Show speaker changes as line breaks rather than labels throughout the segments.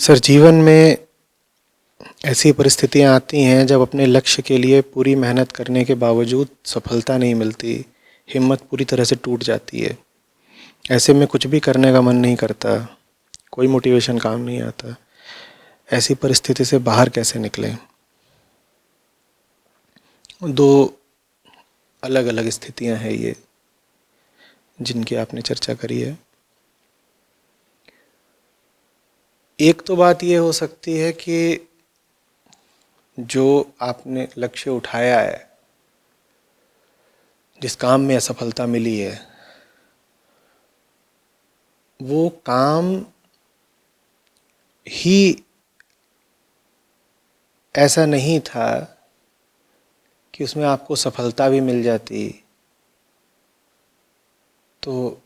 Sir, जीवन में ऐसी परिस्थितियां आती हैं जब अपने लक्ष्य के लिए पूरी मेहनत करने के बावजूद सफलता नहीं मिलती, हिम्मत पूरी तरह से टूट जाती है। ऐसे में कुछ भी करने का मन नहीं करता, कोई मोटिवेशन काम नहीं आता। ऐसी परिस्थिति से बाहर कैसे निकलें? दो अलग अलग स्थितियां हैं ये जिनकी आपने चर्चा करी है। एक तो बात ये हो सकती है कि जो आपने लक्ष्य उठाया है, जिस काम में असफलता मिली है, वो काम ही ऐसा नहीं था कि उसमें आपको सफलता भी मिल जाती तो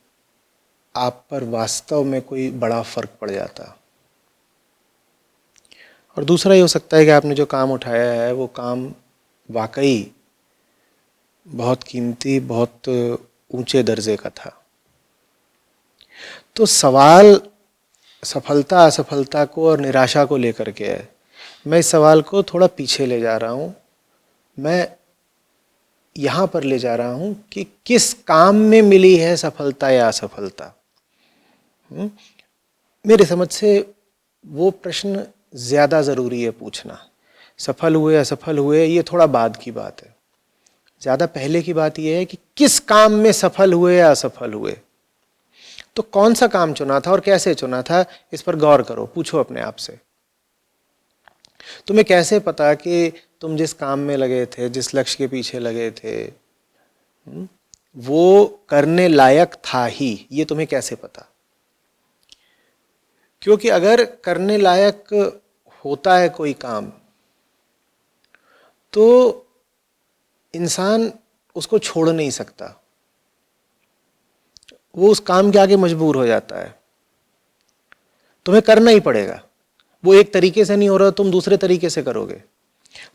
आप पर वास्तव में कोई बड़ा फर्क पड़ जाता। और दूसरा ये हो सकता है कि आपने जो काम उठाया है वो काम वाकई बहुत कीमती, बहुत ऊंचे दर्जे का था। तो सवाल सफलता असफलता को और निराशा को लेकर के है। मैं इस सवाल को थोड़ा पीछे ले जा रहा हूँ। मैं यहाँ पर ले जा रहा हूँ कि किस काम में मिली है सफलता या असफलता। मेरे समझ से वो प्रश्न ज़्यादा ज़रूरी है पूछना। सफल हुए असफल हुए ये थोड़ा बाद की बात है। ज़्यादा पहले की बात यह है कि किस काम में सफल हुए या असफल हुए। तो कौन सा काम चुना था और कैसे चुना था, इस पर गौर करो। पूछो अपने आप से, तुम्हें कैसे पता कि तुम जिस काम में लगे थे, जिस लक्ष्य के पीछे लगे थे, वो करने लायक था ही? ये तुम्हें कैसे पता? क्योंकि अगर करने लायक होता है कोई काम तो इंसान उसको छोड़ नहीं सकता, वो उस काम के आगे मजबूर हो जाता है। तुम्हें करना ही पड़ेगा। वो एक तरीके से नहीं हो रहा, तुम दूसरे तरीके से करोगे।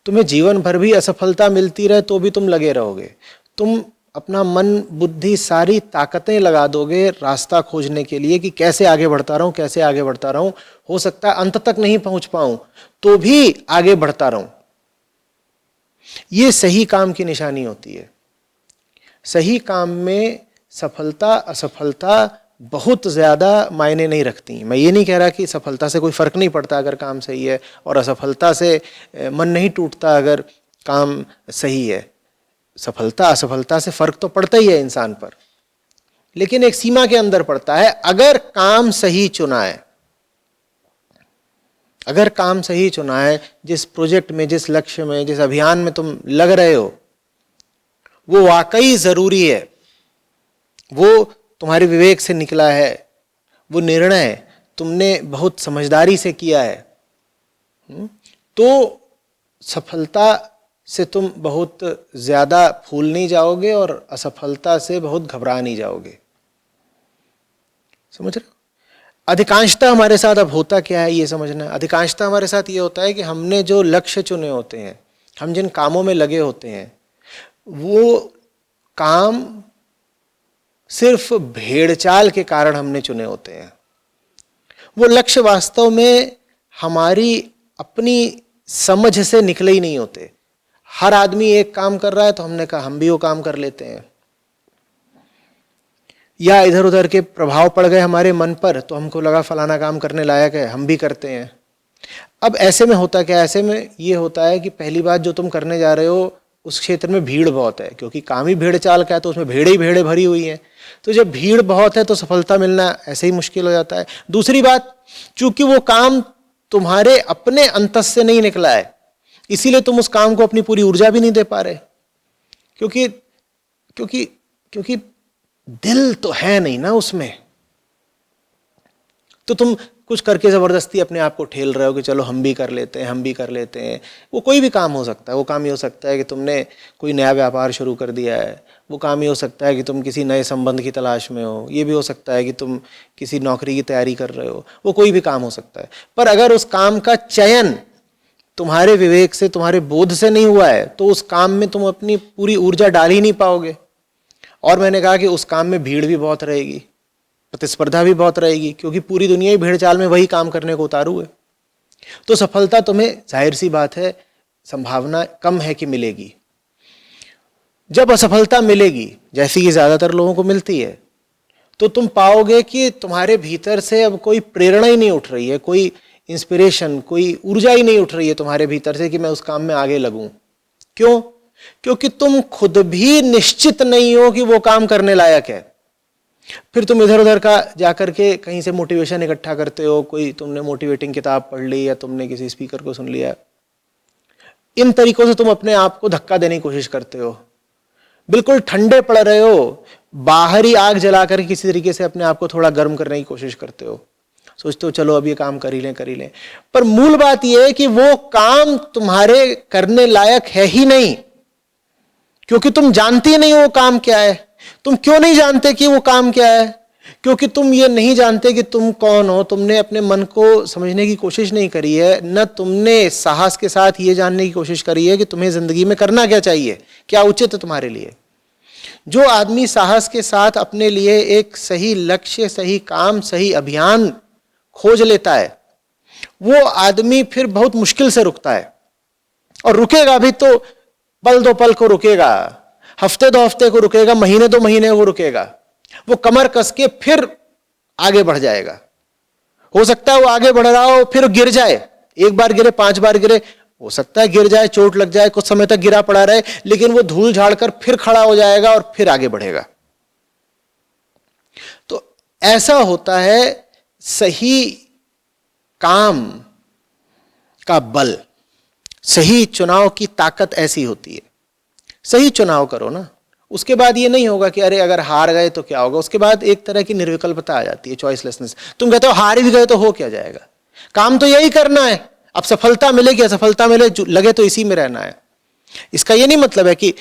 तुम्हें जीवन भर भी असफलता मिलती रहे तो भी तुम लगे रहोगे। तुम अपना मन, बुद्धि, सारी ताकतें लगा दोगे रास्ता खोजने के लिए कि कैसे आगे बढ़ता रहूं, कैसे आगे बढ़ता रहूं। हो सकता है अंत तक नहीं पहुंच पाऊं तो भी आगे बढ़ता रहूं। ये सही काम की निशानी होती है। सही काम में सफलता असफलता बहुत ज़्यादा मायने नहीं रखती। मैं ये नहीं कह रहा कि सफलता से कोई फ़र्क नहीं पड़ता अगर काम सही है, और असफलता से मन नहीं टूटता अगर काम सही है। सफलता असफलता से फ़र्क तो पड़ता ही है इंसान पर, लेकिन एक सीमा के अंदर पड़ता है। अगर काम सही चुना है, अगर काम सही चुना है, जिस प्रोजेक्ट में, जिस लक्ष्य में, जिस अभियान में तुम लग रहे हो, वो वाकई ज़रूरी है, वो तुम्हारे विवेक से निकला है, वो निर्णय तुमने बहुत समझदारी से किया है, तो सफलता से तुम बहुत ज़्यादा फूल नहीं जाओगे और असफलता से बहुत घबरा नहीं जाओगे। समझ रहे हो? अधिकांशतः हमारे साथ अब होता क्या है ये समझना। अधिकांशतः हमारे साथ ये होता है कि हमने जो लक्ष्य चुने होते हैं, हम जिन कामों में लगे होते हैं, वो काम सिर्फ भेड़चाल के कारण हमने चुने होते हैं। वो लक्ष्य वास्तव में हमारी अपनी समझ से निकले ही नहीं होते। हर आदमी एक काम कर रहा है तो हमने कहा हम भी वो काम कर लेते हैं, या इधर उधर के प्रभाव पड़ गए हमारे मन पर तो हमको लगा फलाना काम करने लायक है, हम भी करते हैं। अब ऐसे में होता क्या? ऐसे में ये होता है कि पहली बात जो तुम करने जा रहे हो उस क्षेत्र में भीड़ बहुत है, क्योंकि काम ही भेड़ चाल का है तो उसमें भेड़े ही भेड़े भरी हुई हैं। तो जब भीड़ बहुत है तो सफलता मिलना ऐसे ही मुश्किल हो जाता है। दूसरी बात, चूंकि वो काम तुम्हारे अपने अंतस से नहीं निकला है, इसीलिए तुम उस काम को अपनी पूरी ऊर्जा भी नहीं दे पा रहे, क्योंकि क्योंकि क्योंकि दिल तो है नहीं ना उसमें। तो तुम कुछ करके जबरदस्ती अपने आप को ठेल रहे हो कि चलो हम भी कर लेते हैं, हम भी कर लेते हैं। वो कोई भी काम हो सकता है। वो काम ये हो सकता है कि तुमने कोई नया व्यापार शुरू कर दिया है, वो काम ये हो सकता है कि तुम किसी नए संबंध की तलाश में हो, ये भी हो सकता है कि तुम किसी नौकरी की तैयारी कर रहे हो। वो कोई भी काम हो सकता है। पर अगर उस काम का चयन तुम्हारे विवेक से, तुम्हारे बोध से नहीं हुआ है तो उस काम में तुम अपनी पूरी ऊर्जा डाल ही नहीं पाओगे। और मैंने कहा कि उस काम में भीड़ भी बहुत रहेगी, प्रतिस्पर्धा भी बहुत रहेगी, क्योंकि पूरी दुनिया ही भेड़ चाल में वही काम करने को उतारू है। तो सफलता तुम्हें जाहिर सी बात है संभावना कम है कि मिलेगी। जब असफलता मिलेगी, जैसी कि ज्यादातर लोगों को मिलती है, तो तुम पाओगे कि तुम्हारे भीतर से अब कोई प्रेरणा ही नहीं उठ रही है, कोई इंस्पिरेशन, कोई ऊर्जा ही नहीं उठ रही है तुम्हारे भीतर से कि मैं उस काम में आगे लगूं। क्यों? क्योंकि तुम खुद भी निश्चित नहीं हो कि वो काम करने लायक है। फिर तुम इधर उधर का जाकर के कहीं से मोटिवेशन इकट्ठा करते हो, कोई तुमने मोटिवेटिंग किताब पढ़ ली या तुमने किसी स्पीकर को सुन लिया। इन तरीकों से तुम अपने आप को धक्का देने की कोशिश करते हो, बिल्कुल ठंडे पड़ रहे हो, बाहरी आग जलाकर किसी तरीके से अपने आप को थोड़ा गर्म करने की कोशिश करते हो, सोचते हो चलो अब ये काम कर ही लें। पर मूल बात यह है कि वो काम तुम्हारे करने लायक है ही नहीं, क्योंकि तुम जानती नहीं वो काम क्या है। तुम क्यों नहीं जानते कि वो काम क्या है? क्योंकि तुम ये नहीं जानते कि तुम कौन हो। तुमने अपने मन को समझने की कोशिश नहीं करी है, न तुमने साहस के साथ ये जानने की कोशिश करी है कि तुम्हें जिंदगी में करना क्या चाहिए, क्या उचित है तुम्हारे लिए। जो आदमी साहस के साथ अपने लिए एक सही लक्ष्य, सही काम, सही अभियान खोज लेता है, वो आदमी फिर बहुत मुश्किल से रुकता है। और रुकेगा भी तो पल दो पल को रुकेगा, हफ्ते दो हफ्ते को रुकेगा, महीने दो महीने को रुकेगा। वो कमर कस के फिर आगे बढ़ जाएगा। हो सकता है वो आगे बढ़ रहा हो, फिर गिर जाए, एक बार गिरे, 5 बार गिरे, हो सकता है गिर जाए, चोट लग जाए, कुछ समय तक गिरा पड़ा रहे, लेकिन वो धूल झाड़कर फिर खड़ा हो जाएगा और फिर आगे बढ़ेगा। तो ऐसा होता है सही काम का बल, सही चुनाव की ताकत ऐसी होती है। सही चुनाव करो ना, उसके बाद ये नहीं होगा कि अरे अगर हार गए तो क्या होगा। उसके बाद एक तरह की निर्विकल्पता आ जाती है, चॉइसलेसनेस। तुम कहते हो हार भी गए तो हो क्या जाएगा, काम तो यही करना है, अब सफलता मिले कि असफलता मिले, लगे तो इसी में रहना है। इसका ये नहीं मतलब है कि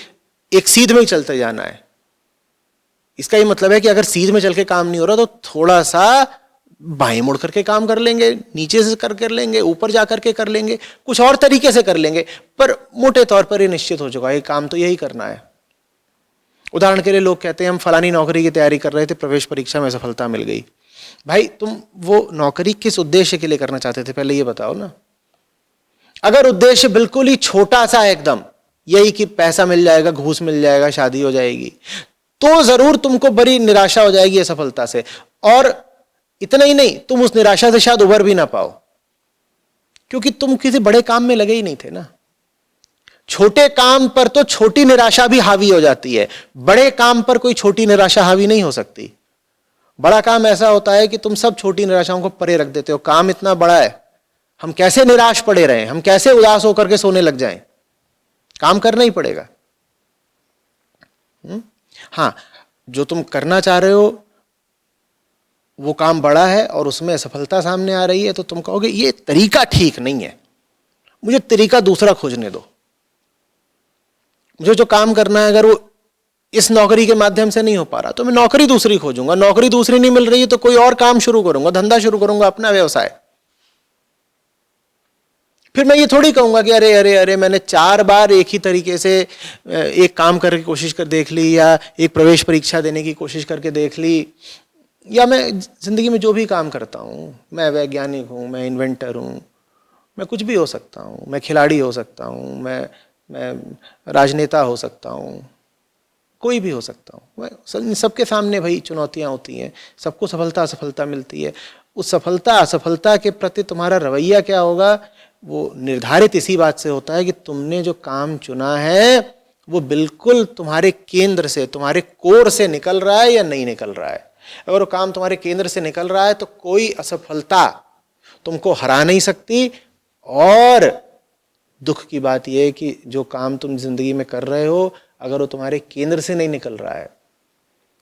एक सीध में ही चलते जाना है। इसका ये मतलब है कि अगर सीध में चल के काम नहीं हो रहा तो थोड़ा सा बाएं मुड़ करके काम कर लेंगे, नीचे से कर लेंगे, ऊपर जाकर के कर लेंगे, कुछ और तरीके से कर लेंगे, पर मोटे तौर पर ये निश्चित हो चुका है काम तो यही करना है। उदाहरण के लिए लोग कहते हैं हम फलानी नौकरी की तैयारी कर रहे थे, प्रवेश परीक्षा में सफलता मिल गई। भाई तुम वो नौकरी किस उद्देश्य के लिए करना चाहते थे, पहले ये बताओ ना। अगर उद्देश्य बिल्कुल ही छोटा सा एकदम यही कि पैसा मिल जाएगा, घूस मिल जाएगा, शादी हो जाएगी, तो जरूर तुमको बड़ी निराशा हो जाएगी असफलता से। और इतना ही नहीं, तुम उस निराशा से शायद उबर भी ना पाओ, क्योंकि तुम किसी बड़े काम में लगे ही नहीं थे ना। छोटे काम पर तो छोटी निराशा भी हावी हो जाती है, बड़े काम पर कोई छोटी निराशा हावी नहीं हो सकती। बड़ा काम ऐसा होता है कि तुम सब छोटी निराशाओं को परे रख देते हो। काम इतना बड़ा है, हम कैसे निराश पड़े रहें, हम कैसे उदास होकर के सोने लग जाएं, काम करना ही पड़ेगा। हाँ, जो तुम करना चाह रहे हो वो काम बड़ा है और उसमें असफलता सामने आ रही है, तो तुम कहोगे ये तरीका ठीक नहीं है, मुझे तरीका दूसरा खोजने दो। मुझे जो काम करना है अगर वो इस नौकरी के माध्यम से नहीं हो पा रहा तो मैं नौकरी दूसरी खोजूंगा। नौकरी दूसरी नहीं मिल रही है तो कोई और काम शुरू करूंगा, धंधा शुरू करूंगा, अपना व्यवसाय। फिर मैं ये थोड़ी कहूंगा कि अरे अरे अरे मैंने 4 बार एक ही तरीके से एक काम करके कोशिश कर देख ली, या एक प्रवेश परीक्षा देने की कोशिश करके देख ली, या मैं जिंदगी में जो भी काम करता हूँ, मैं वैज्ञानिक हूँ, मैं इन्वेंटर हूँ, मैं कुछ भी हो सकता हूँ, मैं खिलाड़ी हो सकता हूँ, मैं राजनेता हो सकता हूँ, कोई भी हो सकता हूँ। सबके सामने भाई चुनौतियाँ होती हैं, सबको सफलता असफलता मिलती है। उस सफलता असफलता के प्रति तुम्हारा रवैया क्या होगा वो निर्धारित इसी बात से होता है कि तुमने जो काम चुना है वो बिल्कुल तुम्हारे केंद्र से, तुम्हारे कोर से निकल रहा है या नहीं निकल रहा है। अगर वो काम तुम्हारे केंद्र से निकल रहा है तो कोई असफलता तुमको हरा नहीं सकती। और दुख की बात यह है कि जो काम तुम जिंदगी में कर रहे हो अगर वो तुम्हारे केंद्र से नहीं निकल रहा है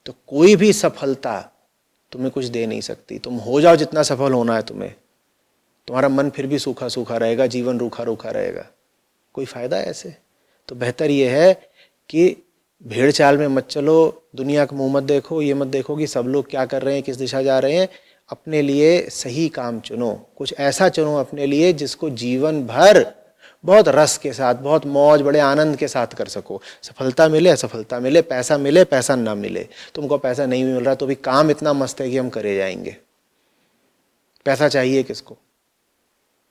तो कोई भी सफलता तुम्हें कुछ दे नहीं सकती। तुम हो जाओ जितना सफल होना है तुम्हें, तुम्हारा मन फिर भी सूखा सूखा रहेगा, जीवन रूखा रूखा रहेगा, कोई फायदा है ऐसे। तो बेहतर यह है कि भेड़ चाल में मत चलो, दुनिया का मुंह मत देखो, ये मत देखो कि सब लोग क्या कर रहे हैं, किस दिशा जा रहे हैं। अपने लिए सही काम चुनो, कुछ ऐसा चुनो अपने लिए जिसको जीवन भर बहुत रस के साथ, बहुत मौज, बड़े आनंद के साथ कर सको। सफलता मिले असफलता मिले, पैसा मिले पैसा ना मिले, तुमको पैसा नहीं मिल रहा तो भी काम इतना मस्त है कि हम करे जाएंगे। पैसा चाहिए किसको?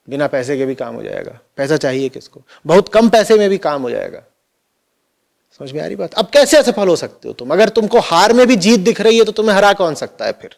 बिना पैसे के भी काम हो जाएगा, पैसा चाहिए किसको, बहुत कम पैसे में भी काम हो जाएगा। समझ में आ रही बात? अब कैसे असफल हो सकते हो तुम? अगर तुमको हार में भी जीत दिख रही है तो तुम्हें हरा कौन सकता है फिर?